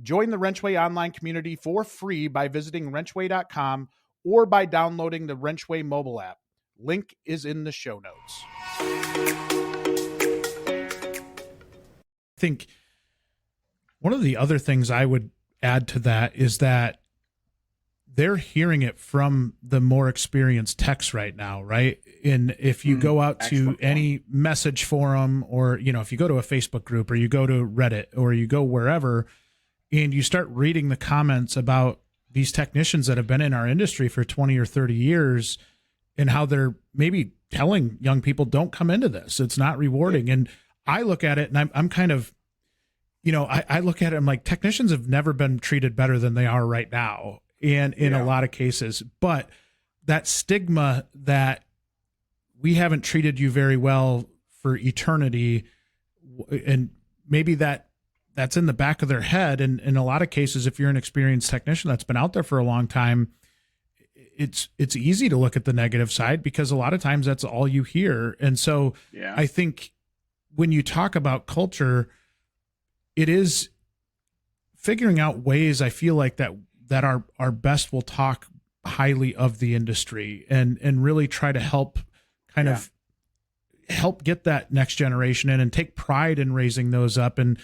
Join the WrenchWay online community for free by visiting wrenchway.com or by downloading the WrenchWay mobile app. Link is in the show notes. I think one of the other things I would add to that is that they're hearing it from the more experienced techs right now, right? And if you go out to any message forum, or, if you go to a Facebook group or you go to Reddit or you go wherever, and you start reading the comments about these technicians that have been in our industry for 20 or 30 years, and how they're maybe telling young people, don't come into this. It's not rewarding. And I look at it and I'm kind of, I look at it, I'm like, technicians have never been treated better than they are right now. And in a lot of cases, but that stigma that we haven't treated you very well for eternity, and maybe that's in the back of their head. And in a lot of cases, if you're an experienced technician that's been out there for a long time, it's easy to look at the negative side, because a lot of times that's all you hear. And so I think when you talk about culture, it is figuring out ways, I feel like that our best will talk highly of the industry and really try to help help get that next generation in, and take pride in raising those up and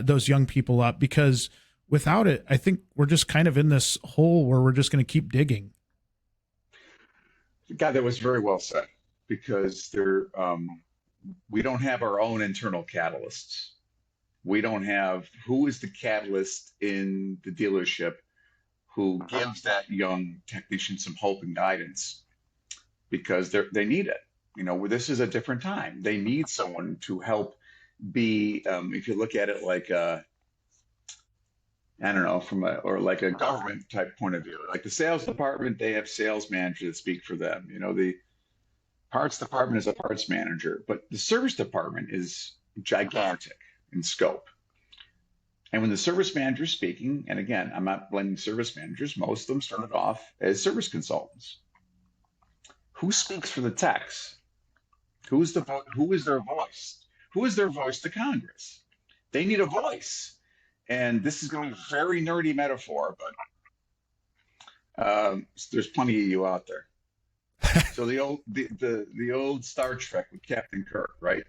those young people up, because without it, I think we're just kind of in this hole where we're just going to keep digging. God, that was very well said, because we don't have our own internal catalysts. We don't have who is the catalyst in the dealership who gives that young technician some hope and guidance because they need it. This is a different time. They need someone to help be, if you look at it like I don't know, or like a government type point of view, like the sales department, they have sales managers that speak for them. The parts department is a parts manager, but the service department is gigantic in scope. And when the service manager is speaking, and again, I'm not blaming service managers, most of them started off as service consultants. Who speaks for the techs? Who is their voice? Who is their voice to Congress? They need a voice. And this is going to be a very nerdy metaphor, but there's plenty of you out there. So the old Star Trek with Captain Kirk, right?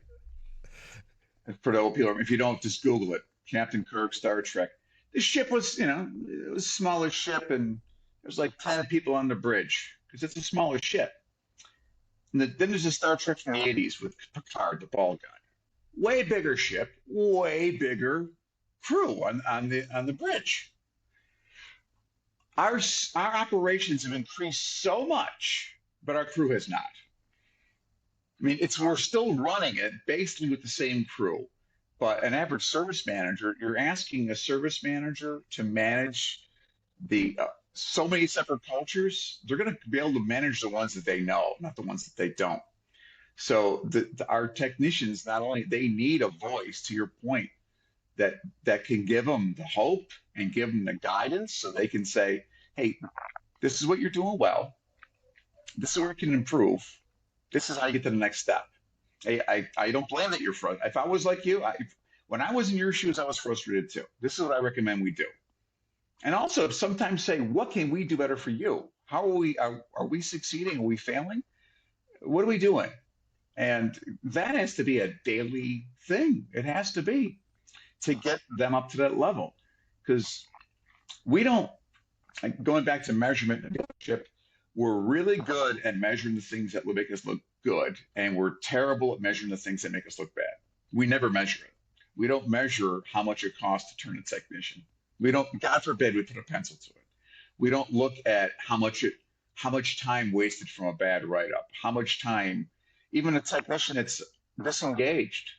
For the old people, if you don't, just Google it. Captain Kirk, Star Trek. This ship was, it was a smaller ship, and there's like 10 people on the bridge because it's a smaller ship. And then there's a Star Trek from the 80s with Picard, the bald guy. Way bigger ship, way bigger crew on the bridge. Our operations have increased so much, but our crew has not. I mean, we're still running it basically with the same crew, but an average service manager, you're asking a service manager to manage the so many separate cultures. They're going to be able to manage the ones that they know, not the ones that they don't. So our technicians, not only they need a voice, to your point, that can give them the hope and give them the guidance so they can say, hey, this is what you're doing well. This is where it can improve. This is how you get to the next step. Hey, I don't blame that you're frustrated. If I was like you, when I was in your shoes, I was frustrated too. This is what I recommend we do. And also sometimes say, what can we do better for you? How are we succeeding? Are we failing? What are we doing? And that has to be a daily thing. It has to be to get them up to that level. Because we don't, going back to measurement and dealership, we're really good at measuring the things that will make us look good, and we're terrible at measuring the things that make us look bad. We never measure it. We don't measure how much it costs to turn a technician. We don't, God forbid, we put a pencil to it. We don't look at how much time wasted from a bad write-up, how much time, even a technician that's disengaged,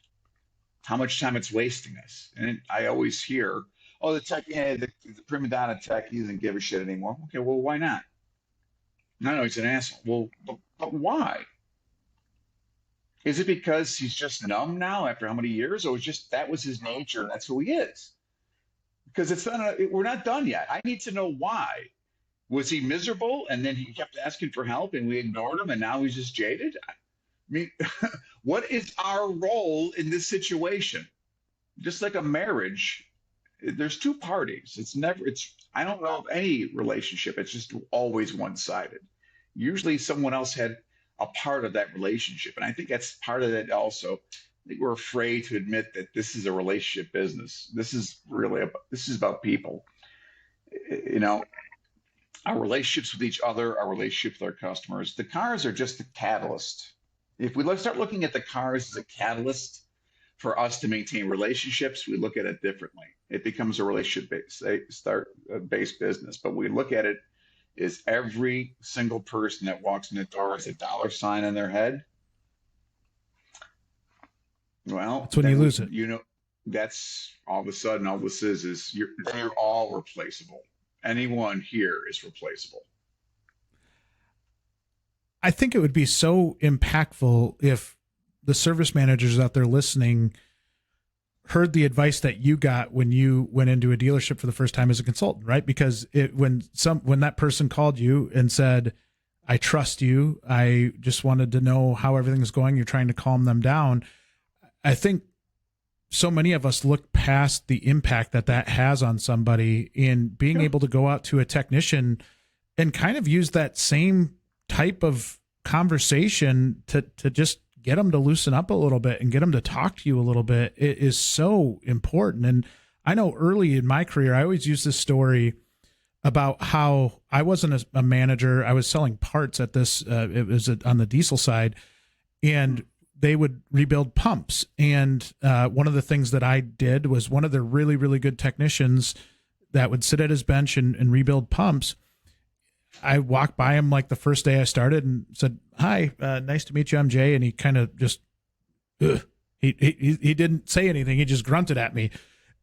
how much time it's wasting us. And I always hear, oh, the prima donna tech, he doesn't give a shit anymore. Okay, well, why not? No, he's an asshole. Well, but why? Is it because he's just numb now after how many years, or just that was his nature and that's who he is? Because we're not done yet. I need to know why. Was he miserable and then he kept asking for help and we ignored him and now he's just jaded? I mean, what is our role in this situation? Just like a marriage, there's two parties. I don't know of any relationship. It's just always one-sided. Usually someone else had a part of that relationship. And I think that's part of it also. I think we're afraid to admit that this is a relationship business. This is about people. Our relationships with each other, our relationship with our customers. The cars are just the catalyst. If we start looking at the cars as a catalyst for us to maintain relationships, we look at it differently. It becomes a relationship-based business. But we look at it as every single person that walks in the door has a dollar sign on their head. Well, that's when you lose it. That's all of a sudden all this is you're all replaceable. Anyone here is replaceable. I think it would be so impactful if the service managers out there listening heard the advice that you got when you went into a dealership for the first time as a consultant, right? Because when that person called you and said, I trust you, I just wanted to know how everything's going, you're trying to calm them down. I think so many of us look past the impact that has on somebody in being able to go out to a technician and kind of use that same type of conversation to just get them to loosen up a little bit and get them to talk to you a little bit. It is so important. And I know early in my career, I always use this story about how I wasn't a manager. I was selling parts at this, it was on the diesel side, and they would rebuild pumps. And one of the things that I did was one of the really, really good technicians that would sit at his bench and rebuild pumps. I walked by him like the first day I started and said, "Hi, nice to meet you. I'm Jay." And he kind of just, he didn't say anything. He just grunted at me.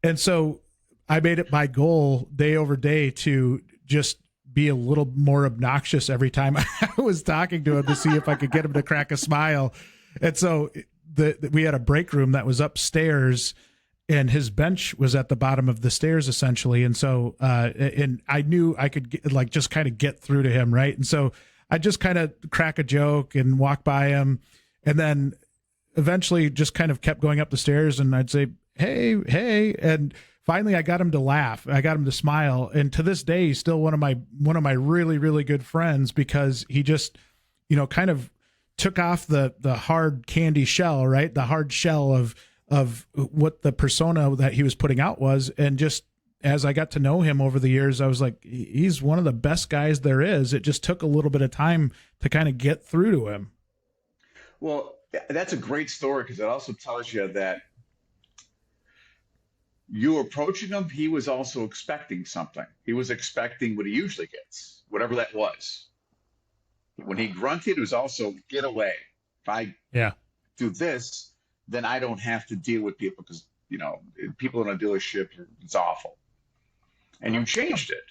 And so I made it my goal day over day to just be a little more obnoxious every time I was talking to him to see if I could get him to crack a smile. And so we had a break room that was upstairs, and his bench was at the bottom of the stairs essentially. And so, and I knew I could just kind of get through to him. Right. And so I just kind of crack a joke and walk by him, and then eventually just kind of kept going up the stairs, and I'd say, Hey. And finally I got him to laugh. I got him to smile. And to this day, he's still one of my really, really good friends, because he just, kind of took off the hard candy shell, right? The hard shell of what the persona that he was putting out was. And just as I got to know him over the years, I was like, he's one of the best guys there is. It just took a little bit of time to kind of get through to him. Well, that's a great story, because it also tells you that you approaching him, he was also expecting something. He was expecting what he usually gets, whatever that was. When he grunted, it was also, get away. If I do this, then I don't have to deal with people, because, people in a dealership, it's awful. And you changed it.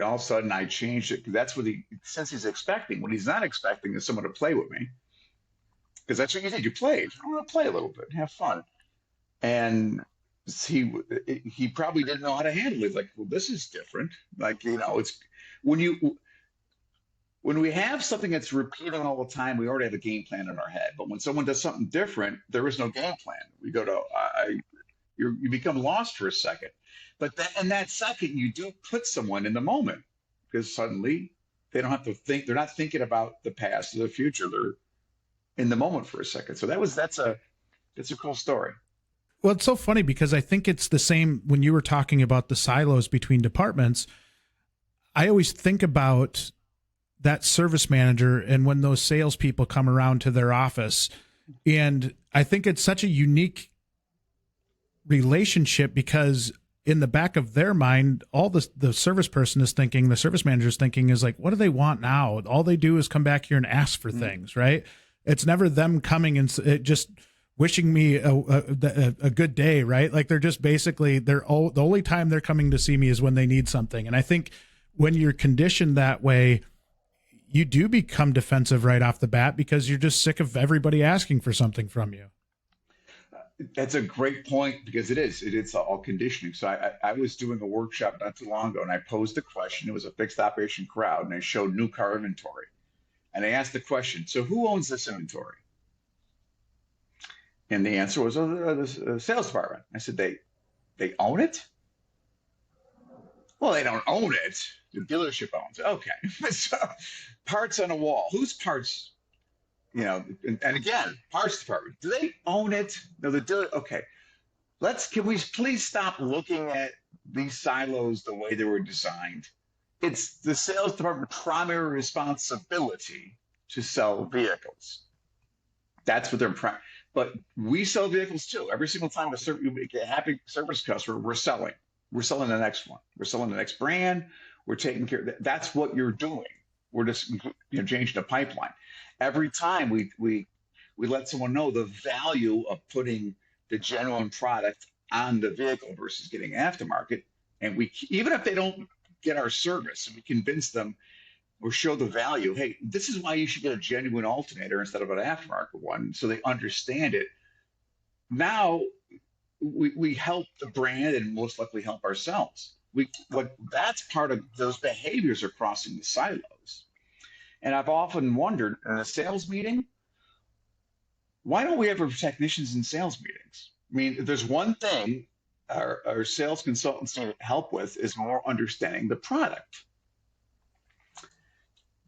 All of a sudden I changed it, because that's what since he's expecting. What he's not expecting is someone to play with me, because that's what you did. You played. I want to play a little bit, have fun. And he probably didn't know how to handle it. Like, well, this is different. Like, it's when we have something that's repeating all the time, we already have a game plan in our head. But when someone does something different, there is no game plan. We go to, you become lost for a second. But in that second, you do put someone in the moment, because suddenly they don't have to think. They're not thinking about the past or the future. They're in the moment for a second. So that's a cool story. Well, it's so funny, because I think it's the same when you were talking about the silos between departments. I always think about that service manager and when those salespeople come around to their office. And I think it's such a unique relationship, because in the back of their mind, all the service person is thinking, the service manager is thinking is like, what do they want now? All they do is come back here and ask for things, right? It's never them coming and just wishing me a good day, right? Like, they're just basically, the only time they're coming to see me is when they need something. And I think when you're conditioned that way, you do become defensive right off the bat, because you're just sick of everybody asking for something from you. That's a great point, because it's all conditioning. So I was doing a workshop not too long ago, and I posed a question. It was a fixed operation crowd, and I showed new car inventory. And I asked the question, so who owns this inventory? And the answer was the sales department. I said, they own it? Well, they don't own it. The dealership owns it. Okay. So parts on a wall. Whose parts? And again, parts department. Do they own it? No, the dealer. Okay. Can we please stop looking at these silos the way they were designed? It's the sales department's primary responsibility to sell vehicles. That's what they're but we sell vehicles too. Every single time we make a happy service customer, we're selling. We're selling the next one. We're selling the next brand. We're taking care of that. That's what you're doing. We're just changing the pipeline. Every time we let someone know the value of putting the genuine product on the vehicle versus getting aftermarket. And even if they don't get our service, and we convince them or show the value, hey, this is why you should get a genuine alternator instead of an aftermarket one, so they understand it. Now we help the brand, and most likely help ourselves. That's part of those behaviors are crossing the silos. And I've often wondered in a sales meeting, why don't we ever have technicians in sales meetings? I mean, if there's one thing our sales consultants need help with, is more understanding the product.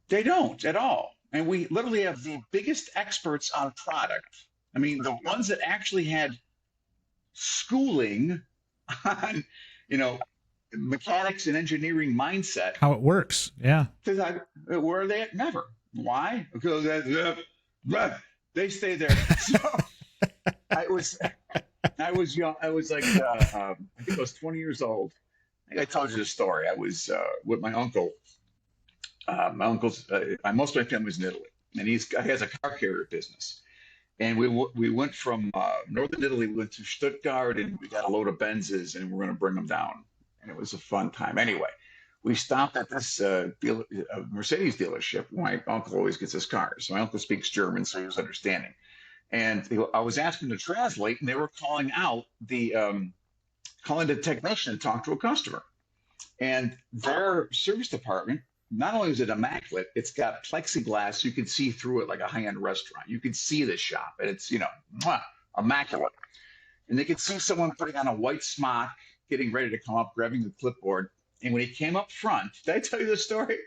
They don't at all. And we literally have the biggest experts on product. I mean, the ones that actually had schooling on, mechanics and engineering mindset. How it works. Yeah. Where are they at? Never. Why? Because they stay there. So I was young. I was like, I think I was 20 years old. I think I told you the story. I was with my uncle. Most of my family's in Italy, and he has a car carrier business. And we went from northern Italy, we went to Stuttgart, and we got a load of Benzes, and we're going to bring them down. And it was a fun time. Anyway, we stopped at this Mercedes dealership. My uncle always gets his cars. My uncle speaks German, so he was understanding. And I was asking to translate, and they were calling the technician to talk to a customer. And their service department, not only is it immaculate, it's got plexiglass so you can see through it like a high-end restaurant. You can see the shop, and it's, immaculate. And they could see someone putting on a white smock, getting ready to come up, grabbing the clipboard. And when he came up front, did I tell you the story?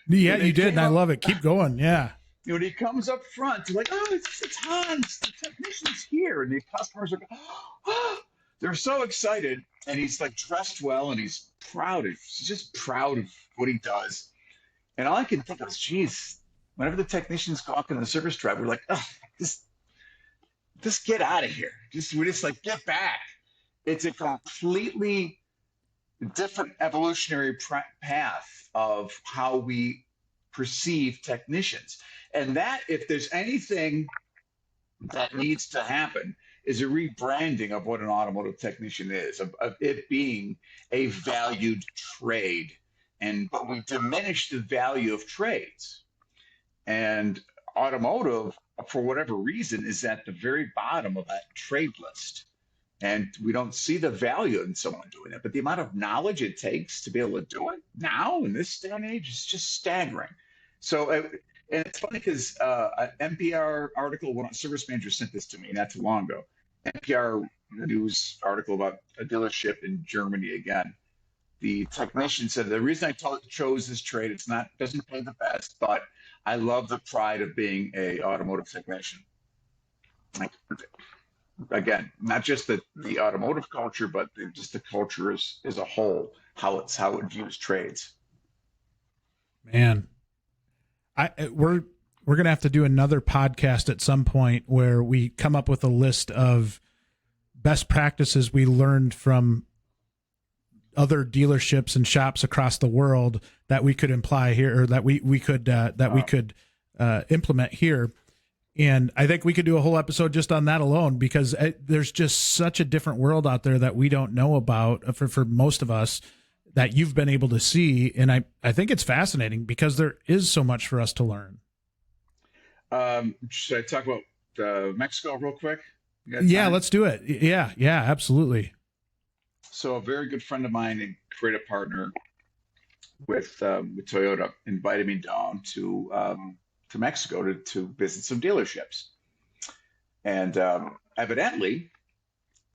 Yeah, you did, and I love it. Keep going. Yeah. When he comes up front, he's like, "Oh, it's Hans. The technician's here," and the customers are, "Oh!" They're so excited, and he's like dressed well, and he's proud. He's just proud of what he does. And all I can think of is, geez, whenever the technicians go up in the service drive, we're like, "Oh, just get out of here. We're just like, get back." It's a completely different evolutionary path of how we perceive technicians. And that, if there's anything that needs to happen, is a rebranding of what an automotive technician is, of it being a valued trade. But we diminish the value of trades. And automotive, for whatever reason, is at the very bottom of that trade list. And we don't see the value in someone doing it. But the amount of knowledge it takes to be able to do it now in this day and age is just staggering. So, and it's funny because an NPR article, one service manager sent this to me not too long ago. NPR news article about a dealership in Germany again. The technician said, "The reason I chose this trade, doesn't pay the best, but I love the pride of being a automotive technician." Like, again, not just the automotive culture, but just the culture as a whole, how it views trades. Man, we're gonna have to do another podcast at some point where we come up with a list of best practices we learned from other dealerships and shops across the world that we could imply here, or that we could implement here. And I think we could do a whole episode just on that alone, because there's just such a different world out there that we don't know about for most of us, that you've been able to see. And I think it's fascinating because there is so much for us to learn. Should I talk about Mexico real quick? Yeah, let's do it. Yeah, absolutely. So a very good friend of mine and creative partner with Toyota invited me down to Mexico to visit some dealerships. And evidently,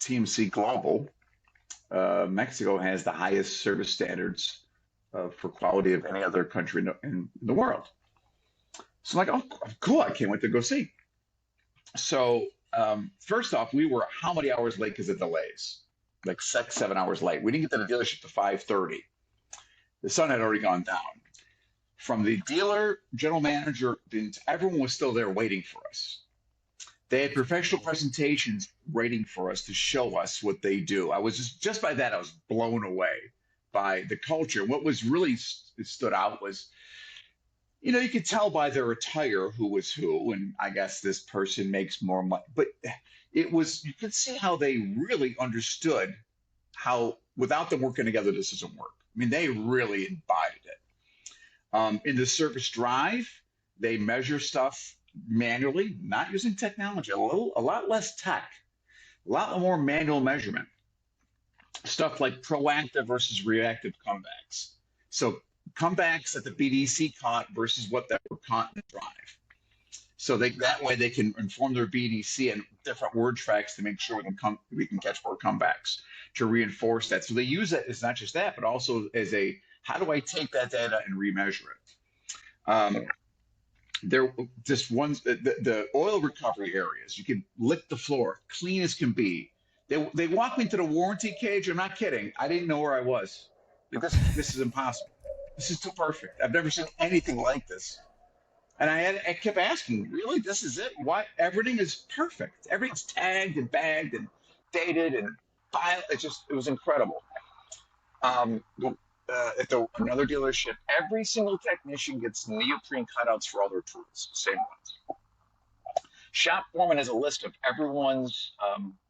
TMC Global, Mexico has the highest service standards for quality of any other country in the world. So I'm like, "Oh, cool, I can't wait to go see." So first off, we were how many hours late because of delays? Like 6, 7 hours late. We didn't get to the dealership to 5:30. The sun had already gone down. From the dealer, general manager, everyone was still there waiting for us. They had professional presentations waiting for us to show us what they do. I was just by that, I was blown away by the culture. What was really stood out was, you could tell by their attire who was who, and I guess this person makes more money. But you could see how they really understood how without them working together, this doesn't work. I mean, they really embodied it. In the service drive, they measure stuff manually, not using technology, a lot less tech, a lot more manual measurement. Stuff like proactive versus reactive comebacks. So comebacks that the BDC caught versus what that were caught in the drive. So that way they can inform their BDC and different word tracks to make sure we can catch more comebacks to reinforce that. So they use it as not just that, but also as how do I take that data and remeasure it? The oil recovery areas, you can lick the floor, clean as can be. They walked me to the warranty cage. I'm not kidding. I didn't know where I was. This is impossible. This is too perfect. I've never seen anything like this. And I kept asking, really, this is it? Why? Everything is perfect. Everything's tagged and bagged and dated and filed. It was incredible. Another dealership, every single technician gets neoprene cutouts for all their tools, same ones. Shop foreman has a list of everyone's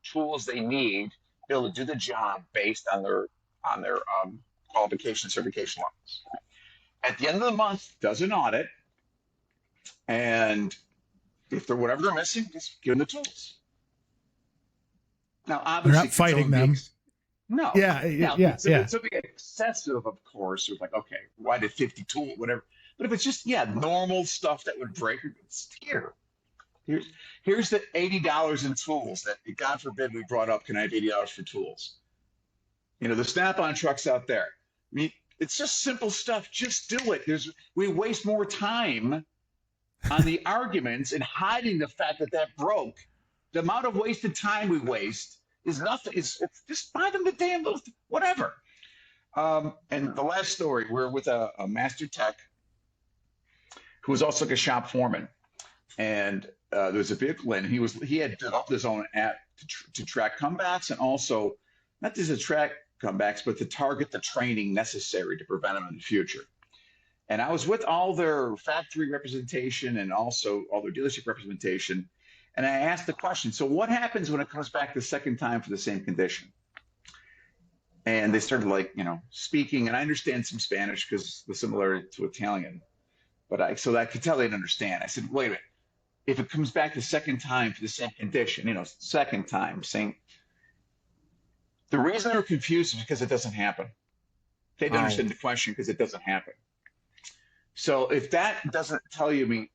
tools they need to be able to do the job based on their qualification certification levels. At the end of the month, Does an audit, and if they're whatever they're missing, just give them the tools. Now, They're obviously, not fighting them. No. It's a bit excessive, of course. It's like, okay, why did 50 tool, whatever. But if it's just, normal stuff that would break, it's here. Here's the $80 in tools that, God forbid, we brought up, can I have $80 for tools? The Snap-on trucks out there. I mean, it's just simple stuff. Just do it. We waste more time on the arguments and hiding the fact that broke. The amount of wasted time we waste is nothing. It's just buy them the damn little whatever. And the last story, we're with a master tech who was also like a shop foreman, and there was a vehicle in. He had developed his own app to track comebacks, and also not just to track comebacks, but to target the training necessary to prevent them in the future. And I was with all their factory representation and also all their dealership representation. And I asked the question, so what happens when it comes back the second time for the same condition? And they started speaking, and I understand some Spanish because the similarity to Italian, so I could tell they didn't understand. I said, wait a minute, if it comes back the second time for the same condition, second time, saying, the reason they're confused is because it doesn't happen. They don't understand the question because it doesn't happen. So if that doesn't tell you,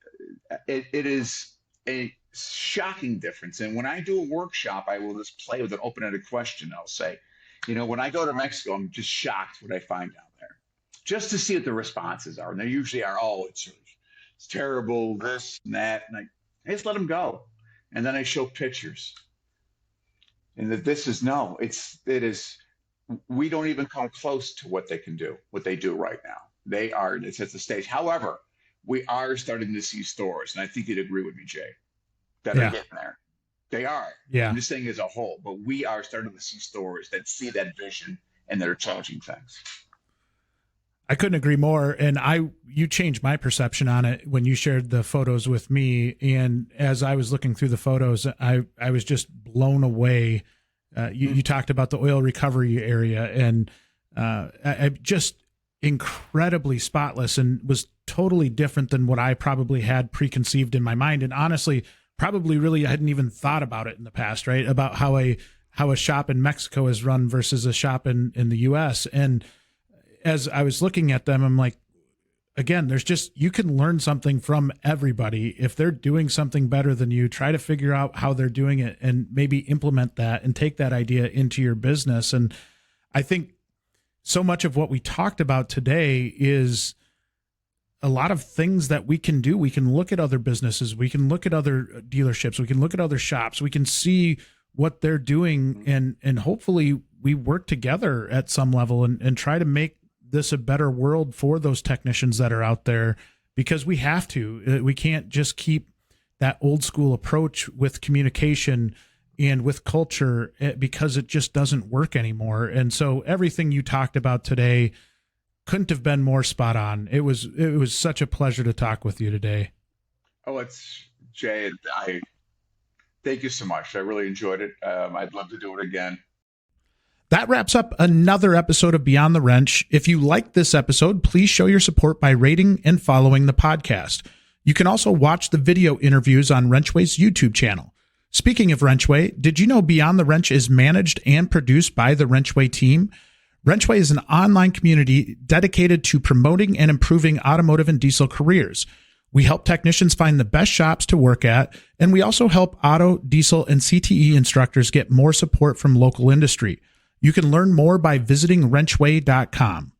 it is a shocking difference. And when I do a workshop, I will just play with an open-ended question. I'll say, when I go to Mexico, I'm just shocked what I find down there, just to see what the responses are. And they usually are, it's terrible, this and that. And I just let them go. And then I show pictures. And we don't even come close to what they do right now. It's at the stage. However, we are starting to see stores, and I think you'd agree with me, Jay, that are getting there. They are. Yeah. I'm just saying as a whole, but we are starting to see stores that see that vision and that are changing things. I couldn't agree more. And you changed my perception on it when you shared the photos with me. And as I was looking through the photos, I was just blown away. You talked about the oil recovery area, and I just incredibly spotless, and was totally different than what I probably had preconceived in my mind. And honestly, probably really I hadn't even thought about it in the past, right? About how a shop in Mexico is run versus a shop in the US. And as I was looking at them, I'm like, again, you can learn something from everybody. If they're doing something better than you, try to figure out how they're doing it and maybe implement that and take that idea into your business. And I think so much of what we talked about today is a lot of things that we can do. We can look at other businesses. We can look at other dealerships. We can look at other shops. We can see what they're doing. And hopefully we work together at some level and try to make this a better world for those technicians that are out there, because we have to. We can't just keep that old school approach with communication and with culture, because it just doesn't work anymore. And so everything you talked about today couldn't have been more spot on. It was such a pleasure to talk with you today. Oh, it's Jay. I thank you so much. I really enjoyed it. I'd love to do it again. That wraps up another episode of Beyond the Wrench. If you liked this episode, please show your support by rating and following the podcast. You can also watch the video interviews on WrenchWay's YouTube channel. Speaking of WrenchWay, did you know Beyond the Wrench is managed and produced by the WrenchWay team? WrenchWay is an online community dedicated to promoting and improving automotive and diesel careers. We help technicians find the best shops to work at, and we also help auto, diesel, and CTE instructors get more support from local industry. You can learn more by visiting wrenchway.com.